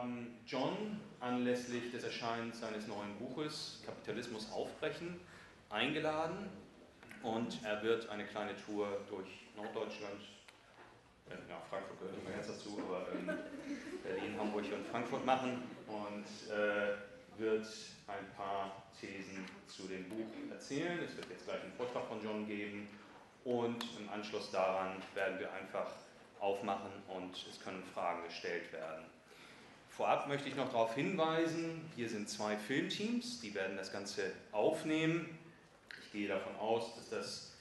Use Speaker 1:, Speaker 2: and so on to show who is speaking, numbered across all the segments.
Speaker 1: haben John anlässlich des Erscheinens seines neuen Buches Kapitalismus aufbrechen eingeladen und er wird eine kleine Tour durch Norddeutschland, ja, Frankfurt gehört nicht mehr ganz dazu, aber Berlin, Hamburg und Frankfurt machen und wird ein paar Thesen zu dem Buch erzählen. Es wird jetzt gleich einen Vortrag von John geben und im Anschluss daran werden wir einfach aufmachen und es können Fragen gestellt werden. Vorab möchte ich noch darauf hinweisen, hier sind 2 Filmteams, die werden das Ganze aufnehmen. Ich gehe davon aus, dass das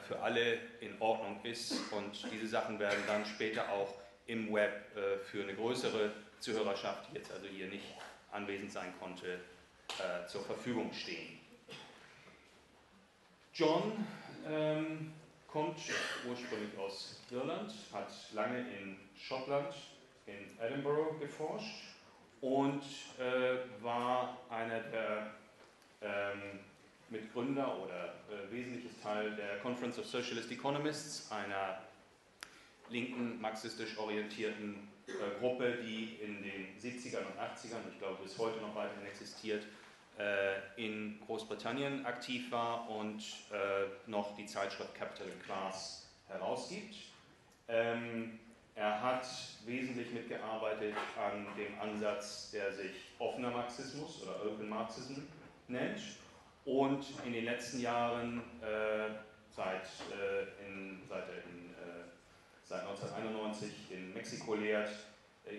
Speaker 1: für alle in Ordnung ist und diese Sachen werden dann später auch im Web für eine größere Zuhörerschaft, die jetzt also hier nicht anwesend sein konnte, zur Verfügung stehen. John kommt ursprünglich aus Irland, hat lange in Schottland, in Edinburgh geforscht und war einer der Mitgründer oder wesentliches Teil der Conference of Socialist Economists, einer linken, marxistisch orientierten Gruppe, die in den 70ern und 80ern, ich glaube bis heute noch weiterhin existiert, in Großbritannien aktiv war und noch die Zeitschrift Capital and Class herausgibt. Er hat wesentlich mitgearbeitet an dem Ansatz, der sich offener Marxismus oder Open Marxism nennt und in den letzten Jahren seit 1991 in Mexiko lehrt,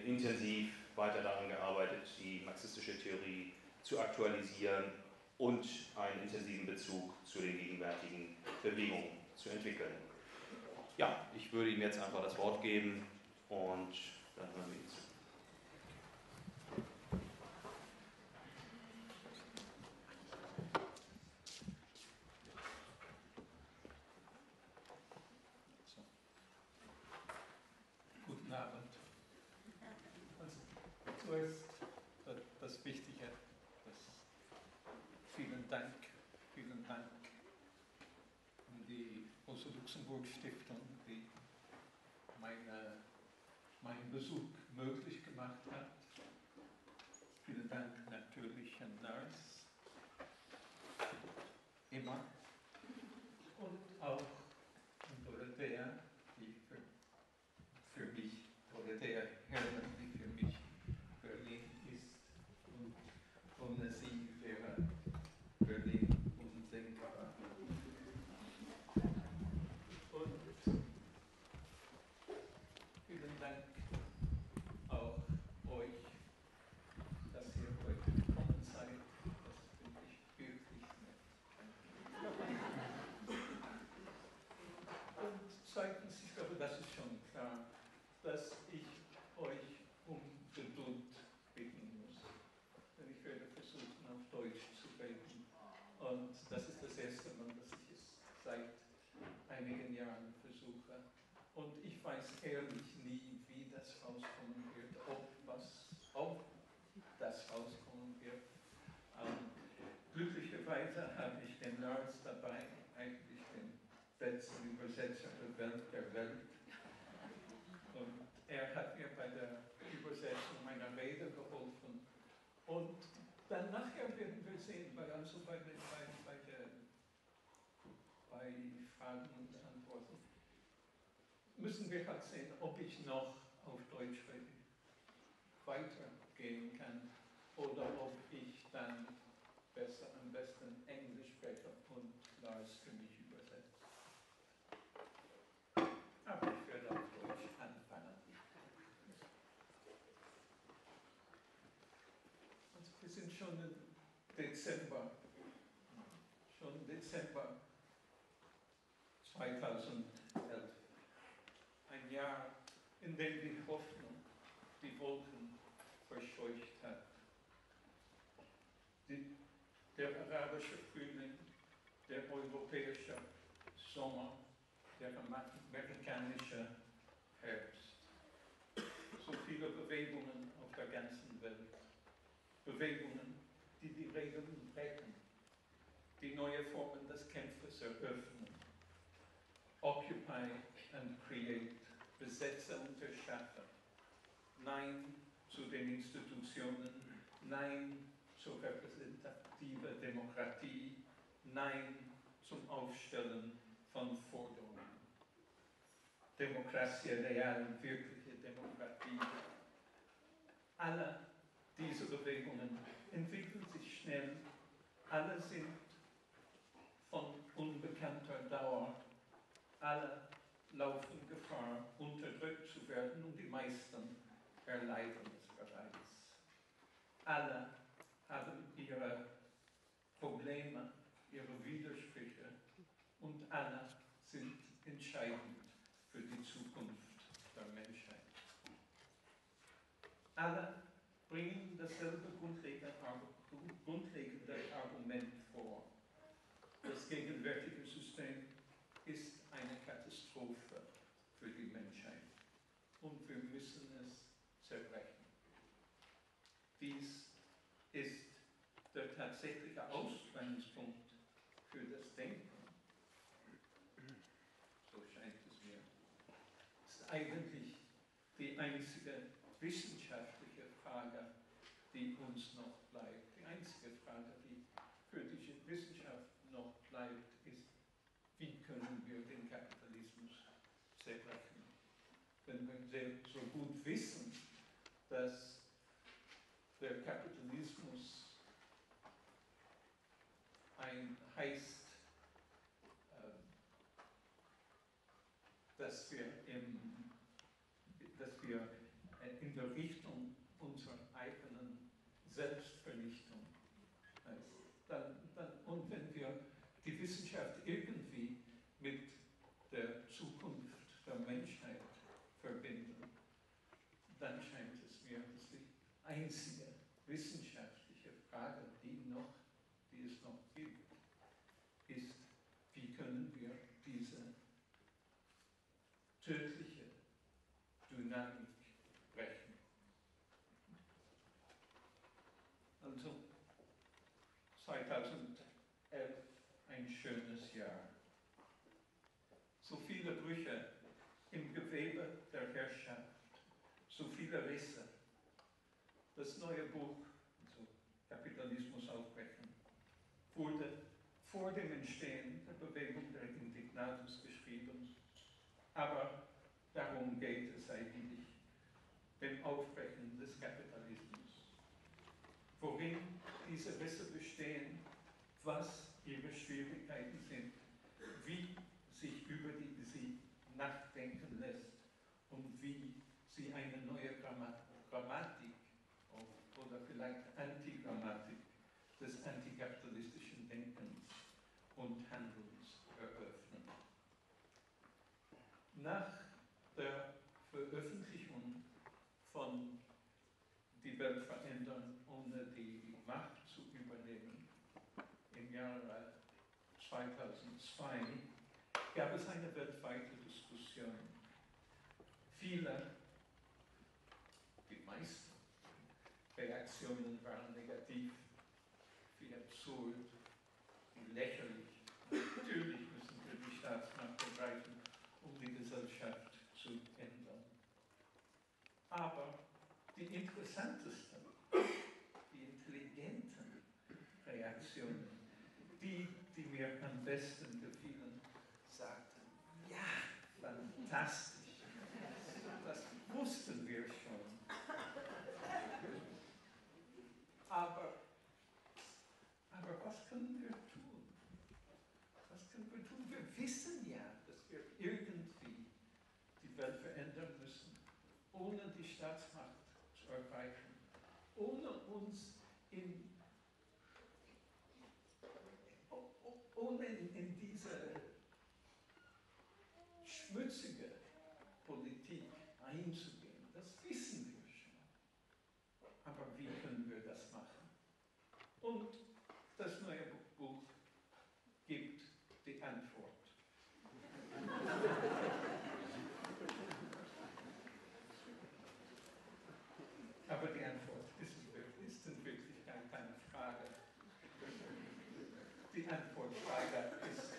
Speaker 1: intensiv weiter daran gearbeitet, die marxistische Theorie zu aktualisieren und einen intensiven Bezug zu den gegenwärtigen Bewegungen zu entwickeln. Ja, ich würde ihm jetzt einfach das Wort geben und dann hören wir ihn zu.
Speaker 2: Guten Abend. Also, zuerst das Wichtige, vielen Dank an die Rosa-Luxemburg-Stiftung, die meinen Besuch möglich gemacht hat. Vielen Dank natürlich an Lars, immer, und auch an Dorothea, die für mich, Dorothea Herrmann, die für mich Berlin ist, und ohne sie wäre Berlin undenkbar. Und vielen Dank auch euch, dass ihr heute gekommen seid. Das finde ich wirklich nett. Und zweitens, ich glaube, das ist schon klar, dass ich euch um Geduld bitten muss. Denn ich werde versuchen, auf Deutsch zu reden. Und das ist das erste Mal, dass ich es seit einigen Jahren versuche. Und ich weiß ehrlich nie, wie das rauskommen wird, ob das rauskommen wird. Glücklicherweise habe ich den Lars dabei, eigentlich den besten Übersetzer der Welt. Und er hat mir bei der Übersetzung meiner Rede geholfen. Und dann nachher werden wir sehen, bei Fragen und Antworten, müssen wir halt sehen, ob ich noch auf Deutsch weitergehen kann oder ob ich dann am besten Englisch spreche und Lars für mich übersetzt. Aber ich werde auf Deutsch anfangen. Also wir sind schon im Dezember. Schon Dezember 2011. Ein Jahr, in dem die Hoffnung die Wolken verscheucht hat. Der arabische Frühling, der europäische Sommer, der amerikanische Herbst. So viele Bewegungen auf der ganzen Welt. Bewegungen, die die Regeln brechen, die neue Formen des Kämpfes eröffnen. Occupy and create, besetze und erschaffe. Nein zu den Institutionen, Nein zur repräsentativen Demokratie, Nein zum Aufstellen von Forderungen. Demokratie real, wirkliche Demokratie. Alle diese Bewegungen entwickeln sich schnell, alle sind von unbekannter Dauer, alle laufen Gefahr, unterdrückt zu werden und die meisten erleiden es bereits. Alle haben ihre Probleme, ihre Widersprüche und alle sind entscheidend für die Zukunft der Menschheit. Alle bringen dasselbe grundlegende Argument vor. Das gegenwärtige System ist eine Katastrophe für die Menschheit und wir müssen es zerbrechen. Dies ist der tatsächliche Ausgangspunkt für das Denken. So scheint es mir. Es ist eigentlich die einzige wissenschaftliche Frage, die uns noch bleibt. Die einzige Frage, die für die Wissenschaft noch bleibt, ist, wie können wir den Kapitalismus zerbrechen? Wenn wir so gut wissen, dass der Kapitalismus heißt, dass wir in der Richtung unserer eigenen Selbstvernichtung und wenn wir die Wissenschaft irgendwie mit der Zukunft der Menschheit verbinden, dann scheint es mir, dass die einzige wissenschaftliche Frage, die es noch gibt, ist, wie können wir diese tödliche Dynamik brechen. Also 2011 ein schönes Jahr. So viele Brüche im Gewebe der Herrschaft, so viele Risse. Das neue Buch, also Kapitalismus aufbrechen, wurde vor dem Entstehen der Bewegung der Indignatus geschrieben. Aber darum geht es eigentlich, dem Aufbrechen des Kapitalismus. Worin diese Risse bestehen, was ihre Schwierigkeiten sind, wie sich über sie nachdenken lässt und wie sie eine neue Grammatik oder vielleicht Antigrammatik des antikapitalistischen Denkens und Handelns eröffnen. Nach der Veröffentlichung von Die Welt verändern, ohne die Macht zu übernehmen, im Jahre 2002, gab es eine weltweite Diskussion. Viele, die meisten Reaktionen waren negativ, wie absurd, wie lächerlich. Natürlich müssen wir die Staatsmacht ergreifen, um die Gesellschaft zu ändern. Aber die interessantesten, die intelligenten Reaktionen, die mir am besten gefielen, sagten, ja, fantastisch, das wussten wir schon. Aber was können wir tun? Was können wir tun? Wir wissen ja, dass wir irgendwie die Welt verändern müssen, ohne die Staatsmacht zu ergreifen, ohne uns in diese schmutzige Politik einzugehen. Das wissen wir schon. Aber wie können wir das machen? Und das neue Buch gibt die Antwort. Aber die Antwort ist in Wirklichkeit keine Frage. Die Antwortfrage ist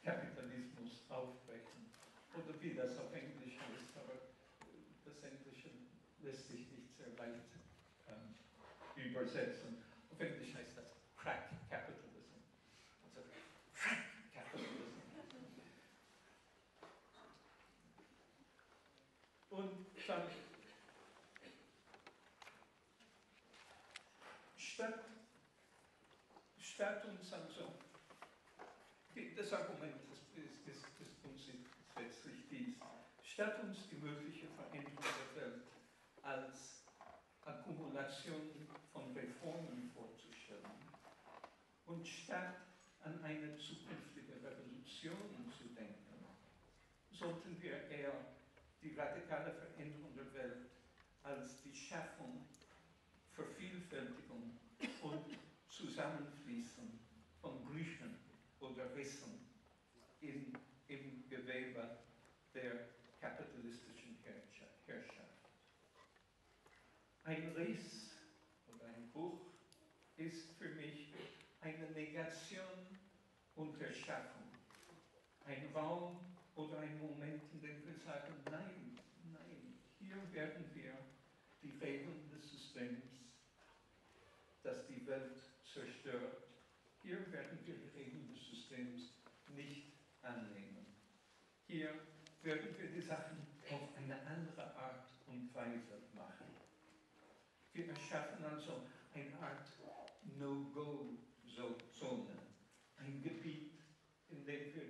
Speaker 2: Kapitalismus aufbrechen. Oder wie das auf Englisch heißt, aber das lässt sich nicht sehr leicht übersetzen. Auf Englisch heißt das Crack Capitalism. Also Crack Capitalism. Und dann statt uns also, das Argument des Bundes ist letztlich dies, statt uns die mögliche Veränderung der Welt als Akkumulation von Reformen vorzustellen und statt an eine zukünftige Revolution zu denken, sollten wir eher die radikale Veränderung der Welt als die Schaffung, Vervielfältigung und Zusammenfließen von Brüchen oder Rissen im Gewebe der kapitalistischen Herrschaft. Ein Riss oder ein Bruch ist für mich eine Negation und Erschaffung. Ein Raum oder ein Moment, in dem wir sagen, nein, hier werden wir die Regeln des Systems, das die Welt zerstört, hier werden wir die Regeln des Systems nicht annehmen. Hier werden wir die Sachen auf eine andere Art und Weise machen. Wir erschaffen also eine Art No-Go-Zone, ein Gebiet, in dem wir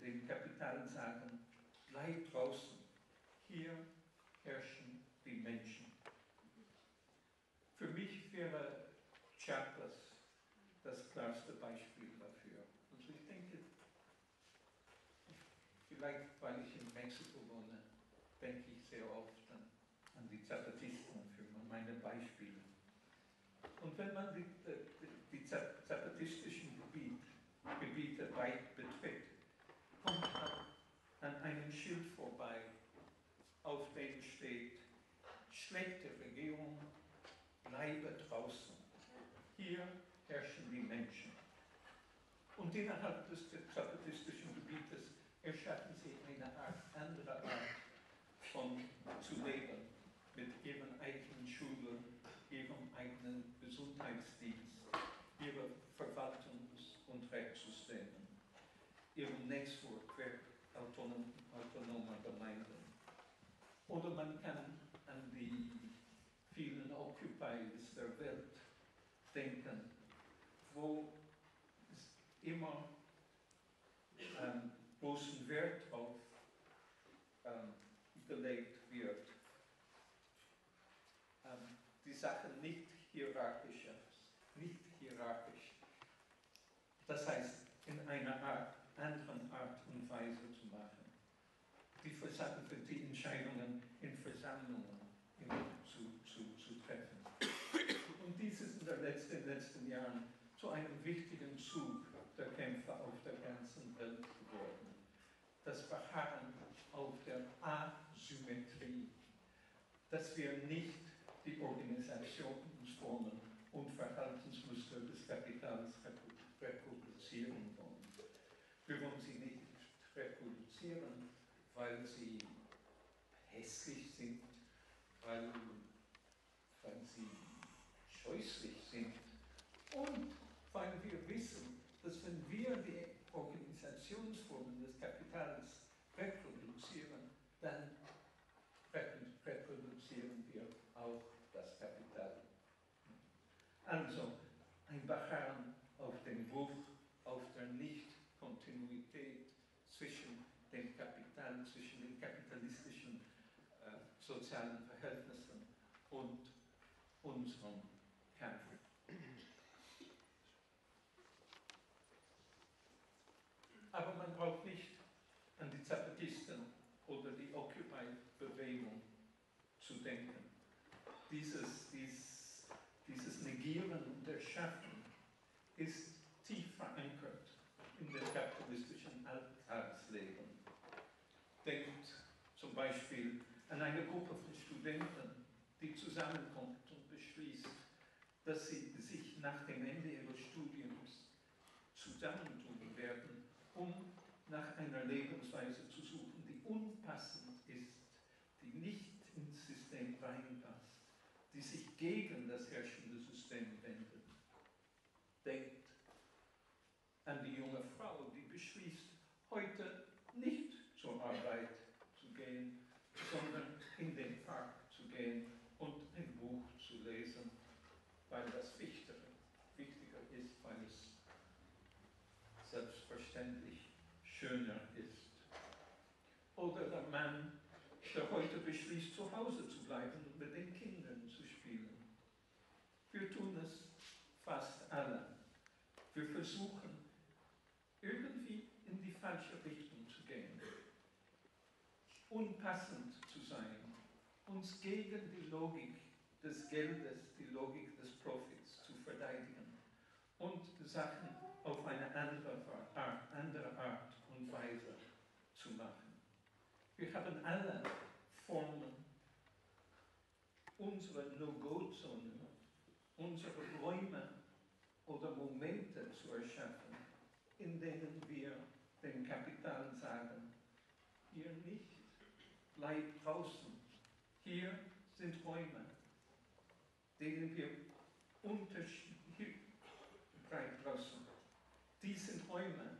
Speaker 2: dem Kapital sagen, bleib draußen, hier herrschen die Menschen. Für mich wäre Chiapas das klarste Beispiel dafür. Also ich denke, vielleicht weil ich in Mexiko wohne, denke ich sehr oft an die Zapatisten für meine Beispiele. Und wenn man die zapatistischen Gebiete weit betritt, kommt man an einem Schild vorbei, auf dem steht, schlechte Regierung, bleibe draußen. Hier herrschen die Menschen. Und innerhalb des zapatistischen Gebietes erschaffen sie eine andere Art von zu leben, mit ihren eigenen Schulen, ihrem eigenen Gesundheitsdienst, ihren Verwaltungs- und Rechtssystemen, ihrem Netzwerk autonomer Gemeinden. Oder man kann an die vielen Occupies der Welt denken, wo es immer großen Wert auf gelegt wird, die Sachen nicht hierarchisch, das heißt in einer anderen Art und Weise zu machen. Die Entscheidungen in Versammlungen zu treffen. Und dies ist in den letzten Jahren zu einem wichtigen Zug der Kämpfe auf der ganzen Welt geworden. Das Beharren auf der Asymmetrie, dass wir nicht die Organisationsformen und Verhaltensmuster des Kapitals reproduzieren wollen. Wir wollen sie nicht reproduzieren, weil sie hässlich sind, weil sie scheußlich sind und weil wir wissen, dass wenn wir die Organisationsformen des Kapitals reproduzieren, dann reproduzieren wir auch das Kapital. Also ein Beharren auf den Bruch, auf der Nicht-Kontinuität zwischen dem Kapital, zwischen den kapitalistischen sozialen Verhältnissen und unserem Kampf. Aber man braucht nicht an die Zapatisten oder die Occupy-Bewegung zu denken. Dieses Negieren und Erschaffen ist tief verankert in dem kapitalistischen Alltagsleben. Denkt zum Beispiel an eine Gruppe von Studenten, die zusammenkommt und beschließt, dass sie sich nach dem Ende ihres Studiums zusammentun werden, um nach einer Lebensweise zu suchen, die unpassend ist, die nicht ins System reinpasst. die sich gegen das herrschende System wenden. Denkt an die junge Frau, die beschließt, heute nicht zur Arbeit zu gehen, sondern in den Park zu gehen und ein Buch zu lesen, weil das wichtiger ist, weil es selbstverständlich schöner ist. Oder der Mann, der heute beschließt, zu Hause zu bleiben und mit den Kindern zu spielen. Wir tun es fast alle. Wir versuchen, irgendwie in die falsche Richtung zu gehen, unpassend zu sein, uns gegen die Logik des Geldes, die Logik des Profits zu verteidigen und Sachen auf eine andere Art und Weise zu machen. Wir haben alle Formen, unsere No-Go-Zone, unsere Räume oder Momente zu erschaffen, in denen wir dem Kapital sagen, hier nicht, bleib draußen. Hier sind Räume, denen wir bleib draußen. Dies sind Räume,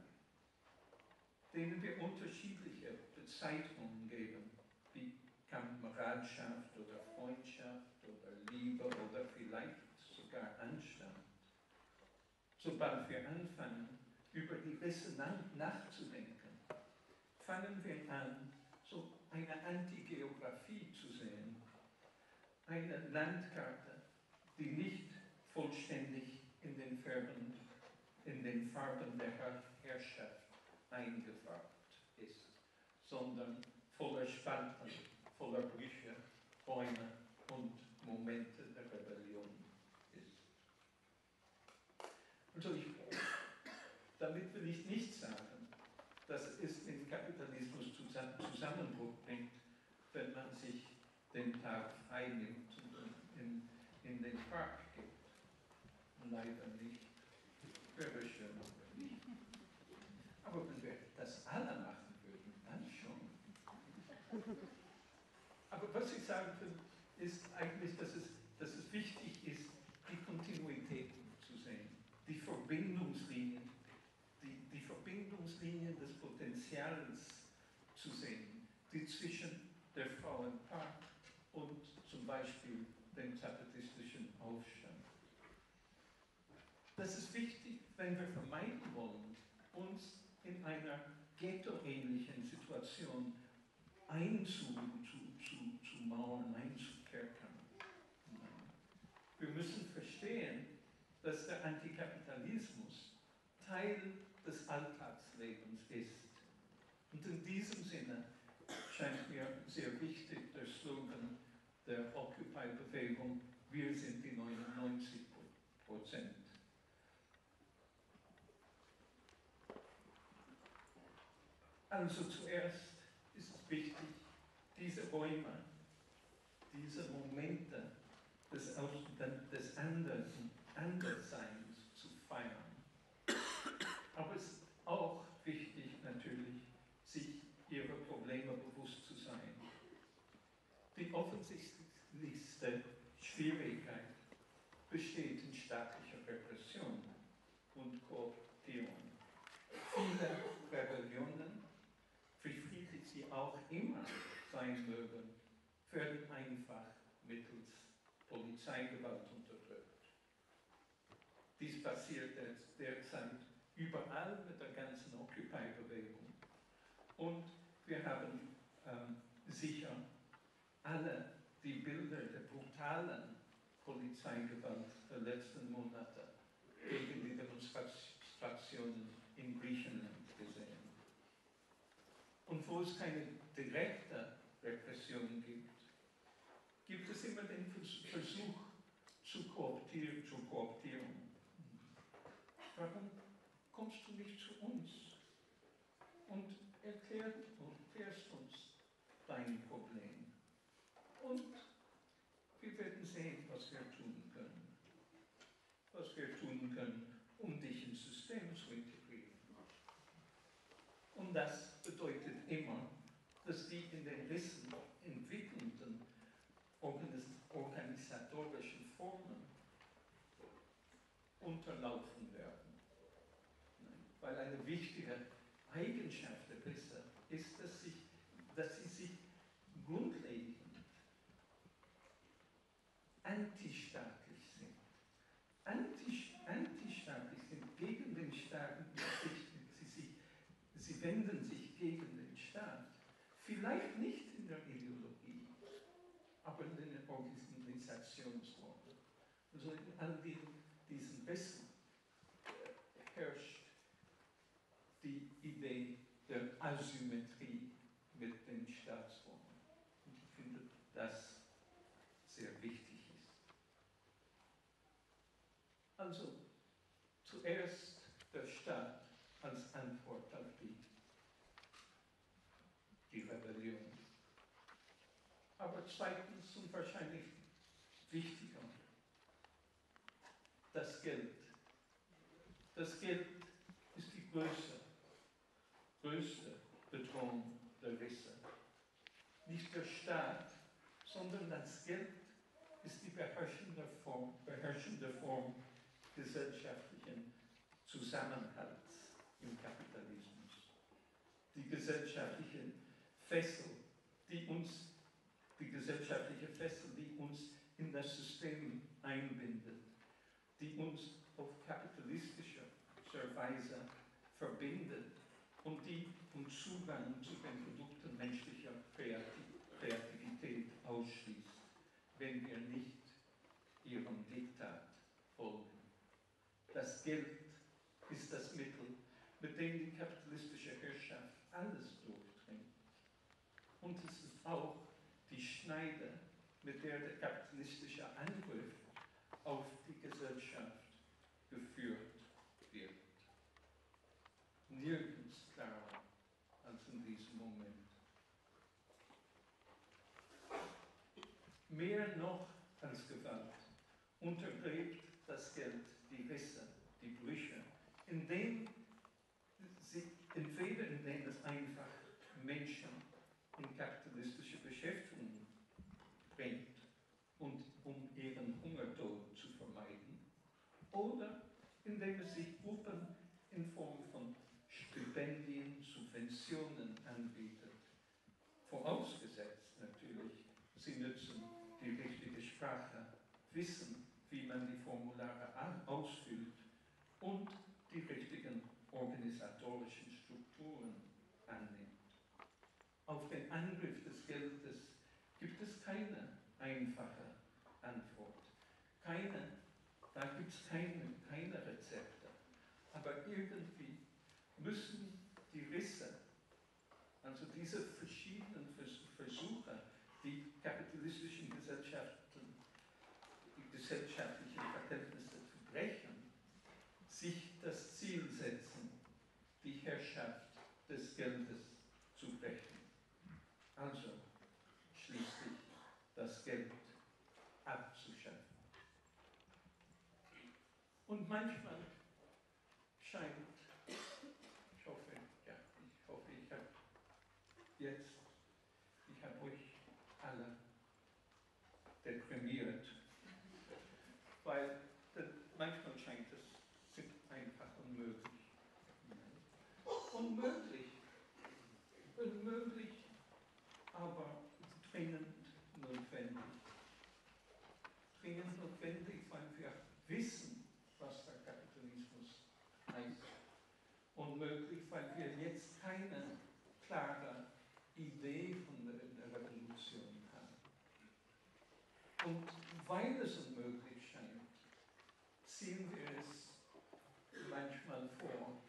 Speaker 2: denen wir unterschiedliche Bezeichnungen geben, wie Kameradschaft oder Freundschaft oder Liebe oder vielleicht sogar Anstand. Sobald wir anfangen, über die Risse nachzudenken, fangen wir an, so eine Antigeografie zu sehen, eine Landkarte, die nicht vollständig in den Farben der Herrschaft eingefärbt ist, sondern voller Spalten, voller Brüche, Räume und Momente der Rebellion ist. Also damit will ich nicht sagen, dass es den Kapitalismus Zusammenbruch bringt, wenn man sich den Tag frei nimmt und in den Park geht. Leider nicht. Wäre schön, aber nicht. Aber wenn wir das alle machen würden, dann schon. Aber was ich sagen will, ist eigentlich, dass es wichtig ist, die Kontinuitäten zu sehen, die Verbindungslinien des Potenzials zu sehen, die zwischen der Frau im Park und zum Beispiel dem zapatistischen Aufstand. Das ist wichtig, wenn wir vermeiden wollen, uns in einer ghetto-ähnlichen Situation einzumauern, einzukerkern. Wir müssen verstehen, dass der Antikapitalismus Teil des Alltagslebens ist. Und in diesem Sinne scheint mir sehr wichtig der Slogan der Occupy-Bewegung, wir sind die 99%. Also zuerst ist es wichtig, diese Räume, diese Momente des Andersseins zu feiern. Aber es ist auch wichtig natürlich, sich ihrer Probleme bewusst zu sein. Die offensichtlichste Schwierigkeit besteht in staatlicher Repression und Kooptierung. Viele Rebellionen, wie friedlich sie auch immer sein mögen, werden einfach mittels Polizeigewalt unterdrückt. Dies passiert derzeit überall mit der ganzen Occupy-Bewegung. Und wir haben sicher alle die Bilder der brutalen Polizeigewalt der letzten Monate gegen die Demonstrationen in Griechenland gesehen. Und wo es keine direkte Repression gibt, gibt es immer den Versuch zur Kooptierung. Warum kommst du nicht zu uns und erklärst uns dein Problem? Und wir werden sehen, was wir tun können. Was wir tun können, um dich ins System zu integrieren. Und das bedeutet immer, dass die in den Rissen entwickelnden Organisatorinnen unterlaufen werden. Weil eine wichtige Eigenschaft der Risse ist, dass sie sich grundlegend antistaatlich sind. Antistaatlich sind, gegen den Staat gerichtet. Sie wenden sich gegen den Staat. Vielleicht nicht in der Ideologie, aber in den Organisationsformen. Also in all diesen Wissen herrscht die Idee der Asymmetrie mit den Staatsformen. Und ich finde das sehr wichtig ist. Also zuerst der Staat als Antwort auf die Rebellion. Aber zweitens und wahrscheinlich wichtiger, das Geld. Das Geld ist die größte Bedrohung der Risse. Nicht der Staat, sondern das Geld ist die beherrschende Form gesellschaftlichen Zusammenhalts im Kapitalismus. Die gesellschaftliche Fessel, die uns in das System einbindet, die uns auf kapitalistische Weise verbindet und die uns Zugang zu den Produkten menschlicher Kreativität ausschließt, wenn wir nicht ihrem Diktat folgen. Das Geld ist das Mittel, mit dem die kapitalistische Herrschaft alles durchdringt. Und es ist auch die Schneide, mit der der kapitalistische Angriff auf die Gesellschaft geführt wird. Nirgends klarer als in diesem Moment. Mehr noch als Gewalt untergräbt das Geld die Risse, die Brüche, entweder indem es einfach Menschen in kapitalistische Beschäftigung bringt und um ihren Hungertod zu vermeiden, oder indem es sich Gruppen in Form von Stipendien, Subventionen anbietet. Vorausgesetzt natürlich, sie nutzen die richtige Sprache, wissen, wie man die Formulare ausfüllt und die richtigen organisatorischen Strukturen annimmt. Auf den Angriff des Geldes gibt es keine einfache Antwort. Da gibt es keine Rezepte. Aber irgendwie müssen die Risse, also diese verschiedenen Versuche, die kapitalistischen Gesellschaften, die gesellschaftlichen Verhältnisse zu brechen, sich das Ziel setzen, die Herrschaft des Geldes zu brechen. Also schließlich das Geld abzuschaffen. Und manchmal scheint, ich hoffe, ich habe euch alle deprimiert, weil manchmal scheint es einfach unmöglich. Unmöglich, aber dringend notwendig. Dringend notwendig, weil wir wissen, was der Kapitalismus heißt. Unmöglich, weil wir jetzt keine klare Idee von der Revolution haben. Und weil es unmöglich scheint, ziehen wir es manchmal vor,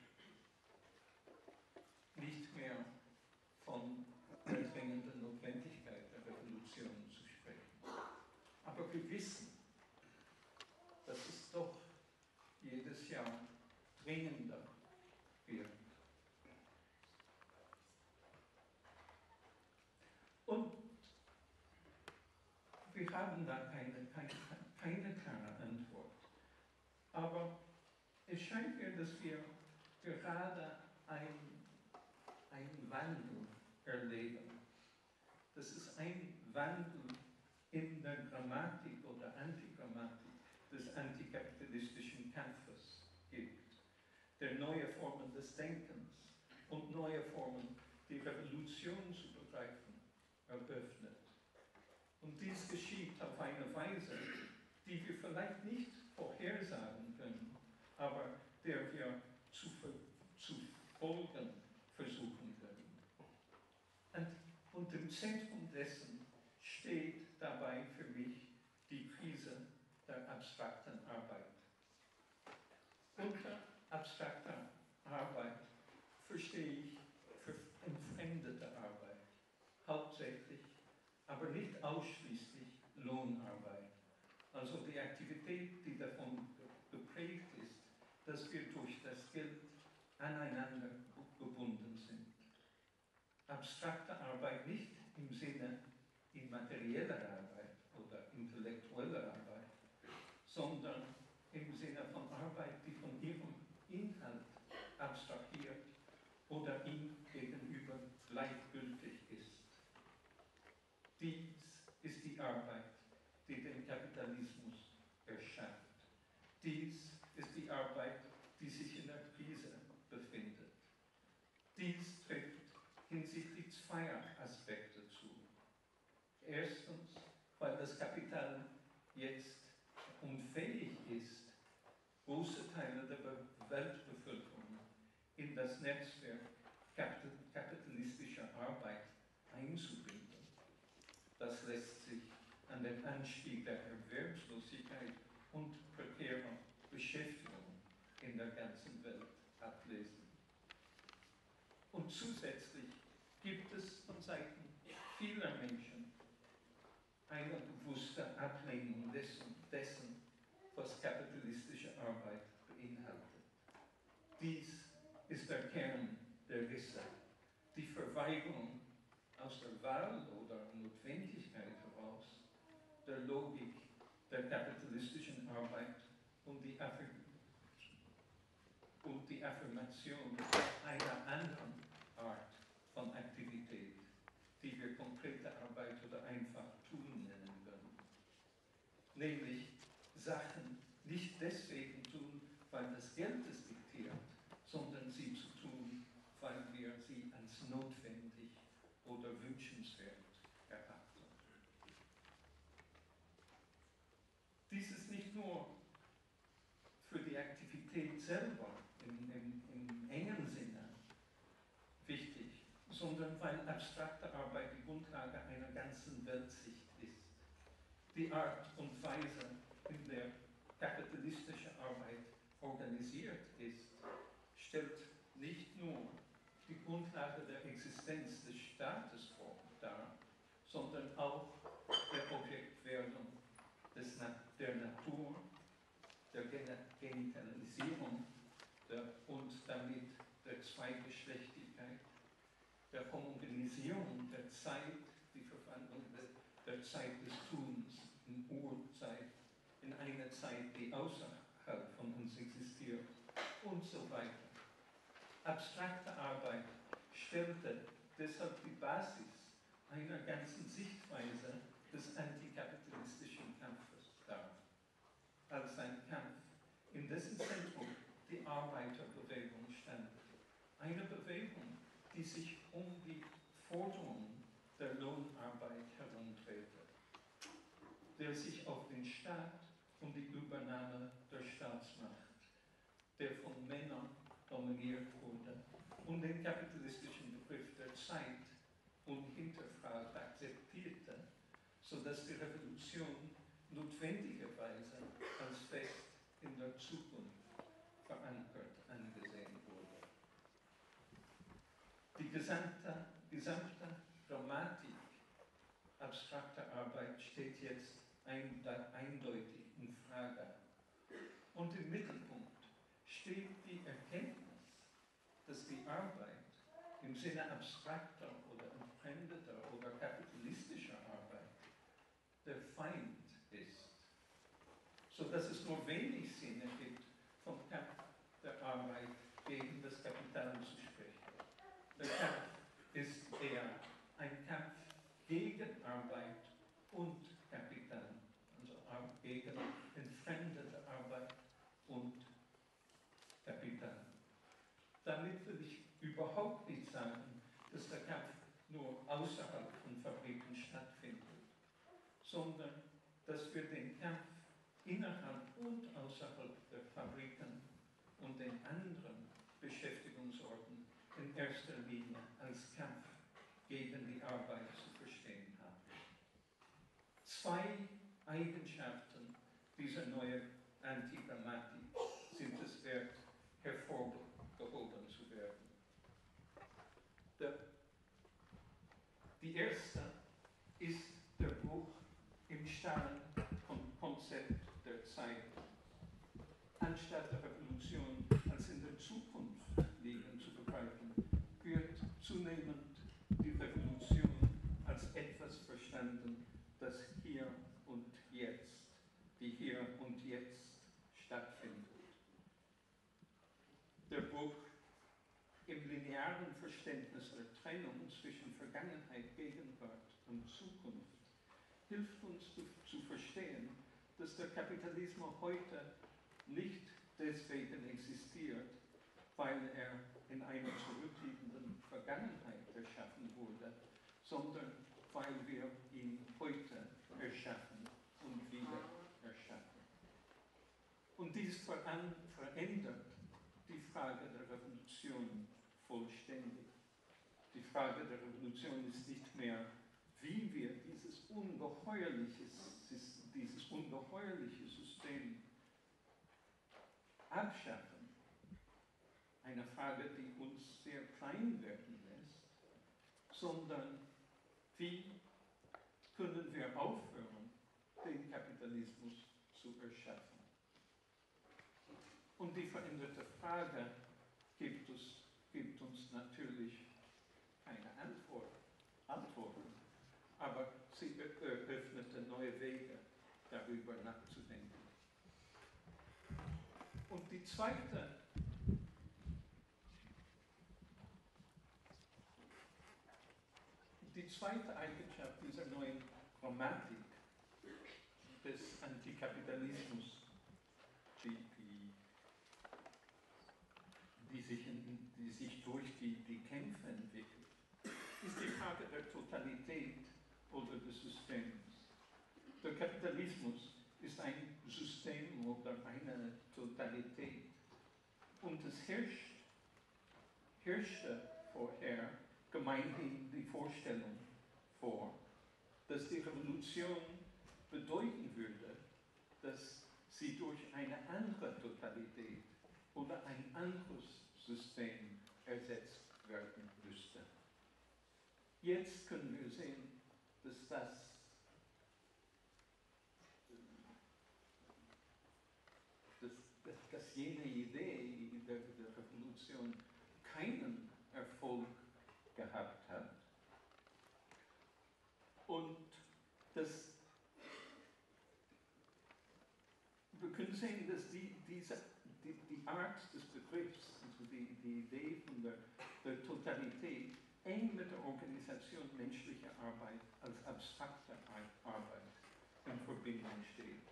Speaker 2: nicht mehr von der dringenden Notwendigkeit der Revolution zu sprechen. Aber wir wissen, dass es doch jedes Jahr dringender wird. Und wir haben da keine klare Antwort. Aber es scheint mir, dass wir gerade einen Wandel erleben. Das ist ein Wandel in der Grammatik oder Antigrammatik des antikapitalistischen Kampfes. der neue Formen des Denkens und neue Formen, die Revolution zu begreifen, eröffnet. Und dies geschieht auf eine Weise, die wir vielleicht nicht vorhersagen können, aber der wir zu folgen versuchen können. Und im Zentrum dessen steht dabei für mich die Krise der abstrakten Arbeit. Unter abstrakter Arbeit verstehe ich entfremdete Arbeit, hauptsächlich, aber nicht ausschließlich Lohnarbeit. Also die Aktivität, die davon geprägt ist, dass wir durch das Geld aneinander gebunden sind. Abstrakte Arbeit nicht im Sinne immaterieller Arbeit oder intellektueller Arbeit, sondern im Sinne von Arbeit, die von ihrem Inhalt abstrahiert oder ihm gegenüber gleichgültig ist. Dies ist die Arbeit, die den Kapitalismus erschafft. Dies ist die Arbeit, die sich in der Krise befindet. Dies trifft hinsichtlich zweier Aspekte zu. Erstens, weil das Kapital jetzt unfähig ist, große Teile der Weltbevölkerung in das Netzwerk kapitalistischer Arbeit einzubinden. Das lässt sich an dem Anstieg der Erwerbslosigkeit und prekärer Beschäftigung in der ganzen Welt ablesen. Und zusätzlich gibt es von Seiten vieler Menschen eine bewusste Ablehnung dessen, was kapitalistische Arbeit beinhaltet. Dies ist der Kern der Risse, die Verweigerung aus der Wahl oder Notwendigkeit heraus, der Logik der kapitalistischen Arbeit und die Affirmation einer anderen Art von Aktivität, die wir konkrete Arbeit oder einfach tun nennen können. Nämlich Sachen nicht deswegen tun, weil das Geld es diktiert, sondern sie zu tun, weil wir sie als notwendig oder wünschenswert erachten. Dies ist nicht nur für die Aktivität selber im engen Sinne wichtig, sondern weil abstrakte Arbeit die Grundlage einer ganzen Weltsicht ist. Die Art und Weise, in der kapitalistische Arbeit organisiert ist, stellt nicht nur die Grundlage der Existenz des Staates dar, sondern auch der Objektwerdung der Natur, der Genitalisierung und damit der Zweigeschlechtigkeit, der Homogenisierung der Zeit, die Verwandlung der Zeit des Tuns in Urzeit, in eine Zeit, die außerhalb von uns existiert und so weiter. Abstrakte Arbeit stellte deshalb die Basis einer ganzen Sichtweise des antikapitalistischen Kampfes dar. Als ein Kampf, in dessen Zentrum die Arbeiterbewegung stand. Eine Bewegung, die sich um die Forderungen der Lohnarbeit herumdrehte, der sich auf den Staat und die Übernahme der Staatsmacht, der von Männern dominiert wurde und den kapitalistischen Begriff der Zeit unhinterfragt akzeptierte, sodass die Revolution notwendigerweise als fest in der Zukunft verankert angesehen wurde. Die gesamte Dramatik abstrakter Arbeit steht jetzt eindeutig in Frage. Und im Mittelpunkt steht die Erkenntnis, dass die Arbeit im Sinne abstrakter oder entfremdeter oder kapitalistischer Arbeit der Feind ist, sodass es nur wenig Sinn ergibt, vom Kampf der Arbeit gegen das Kapital zu sprechen. Der Kampf ist eher ein Kampf gegen Arbeit und Kapital, also gegen entfremdete Arbeit und Kapital. überhaupt nicht sagen, dass der Kampf nur außerhalb von Fabriken stattfindet, sondern dass wir den Kampf innerhalb und außerhalb der Fabriken und den anderen Beschäftigungsorten in erster Linie als Kampf gegen die Arbeit zu verstehen haben. Zwei Eigenschaften dieser neuen Antigrammatik sind es wert, hervorgehoben zu werden. Die erste ist der Bruch im starren Konzept der Zeit. Anstatt der Revolution als in der Zukunft liegend zu begreifen, wird zunehmend die Revolution als etwas verstanden, das hier und jetzt, die hier und jetzt stattfindet. Der Bruch im linearen Verständnis der Trennung zwischen Vergangenheit, Gegenwart und Zukunft hilft uns zu verstehen, dass der Kapitalismus heute nicht deswegen existiert, weil er in einer zurückliegenden Vergangenheit erschaffen wurde, sondern weil wir ihn heute erschaffen und wieder erschaffen. Und dies verändert die Frage der Revolution vollständig. Die Frage der Revolution ist nicht mehr, wie wir dieses ungeheuerliche System abschaffen. Eine Frage, die uns sehr klein werden lässt, sondern wie können wir aufhören, den Kapitalismus zu erschaffen. Und die veränderte Frage gibt uns natürlich keine Antworten, aber sie eröffnete neue Wege, darüber nachzudenken. Und die zweite Eigenschaft dieser neuen Grammatik des Antikapitalismus, die sich durch die Kämpfe entwickelt, ist die Frage der Totalität oder des Systems. Der Kapitalismus ist ein System oder eine Totalität. Und es herrschte vorher gemeinhin die Vorstellung vor, dass die Revolution bedeuten würde, dass sie durch eine andere Totalität oder ein anderes System ersetzt werden müsste. Jetzt können wir sehen, dass jene Idee der Revolution keinen Erfolg gehabt hat und wir können sehen, dass die Art des Begriffs, also die Idee von der Totalität, eng mit der Organisation menschlicher Arbeit als abstrakter Arbeit in Verbindung steht,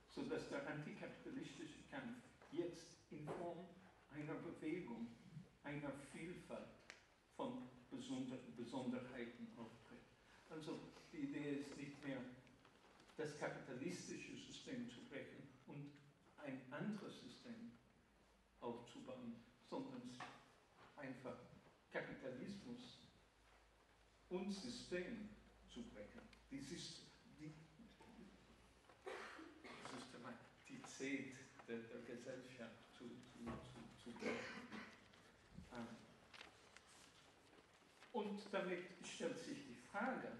Speaker 2: sodass der antikapitalistische Kampf jetzt in Form einer Bewegung, einer Vielfalt von Besonderheiten auftritt. Also die Idee ist nicht mehr, das kapitalistische System zu brechen und ein anderes System aufzubauen, sondern einfach Kapitalismus und System zu brechen. Die Systematizität der Gesellschaft zu brechen. Und damit stellt sich die Frage,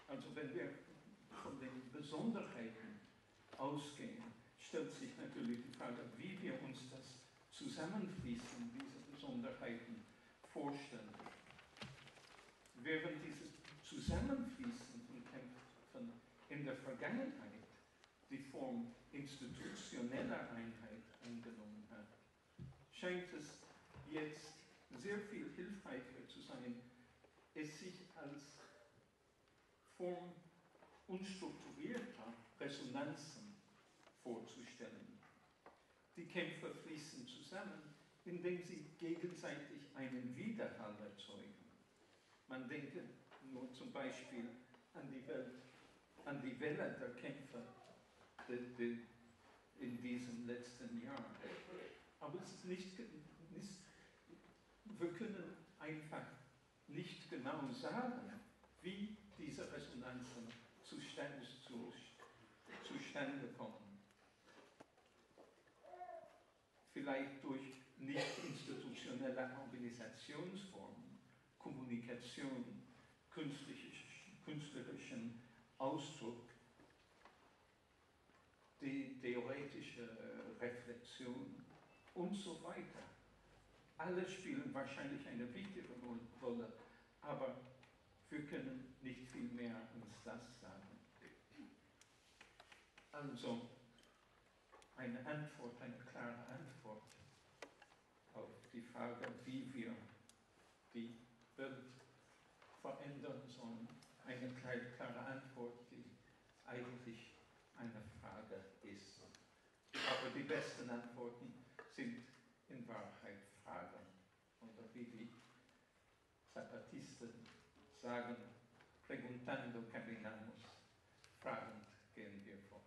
Speaker 2: also wenn wir von den Besonderheiten ausgehen, stellt sich natürlich die Frage, wie wir uns das Zusammenfließen dieser Besonderheiten vorstellen. Während dieses Zusammenfließen von Kämpfen in der Vergangenheit die Form institutioneller Einheit angenommen hat, scheint es jetzt sehr viel hilfreicher zu sein, es sich als Form unstrukturierter Resonanzen vorzustellen. Die Kämpfer fließen zusammen indem sie gegenseitig einen Widerhall erzeugen. Man denke nur zum Beispiel an die Welle der Kämpfer in diesem letzten Jahr. Aber es ist wir können einfach nicht genau sagen, wie diese Resonanzen zustande kommen. Vielleicht durch nicht institutionelle Organisationsformen, Kommunikation, künstlerischen Ausdruck, die theoretische Reflexion und so weiter. Alle spielen wahrscheinlich eine wichtige Rolle, aber wir können nicht viel mehr als das sagen. Also eine Antwort, eine klare Antwort auf die Frage, wie wir die Welt verändern sollen. Eine klare Antwort, die eigentlich eine Frage ist. Aber die besten Antworten sind in Wahrheit Fragen. Oder wie die Zapatisten sagen, preguntando caminamos, fragend gehen wir vor.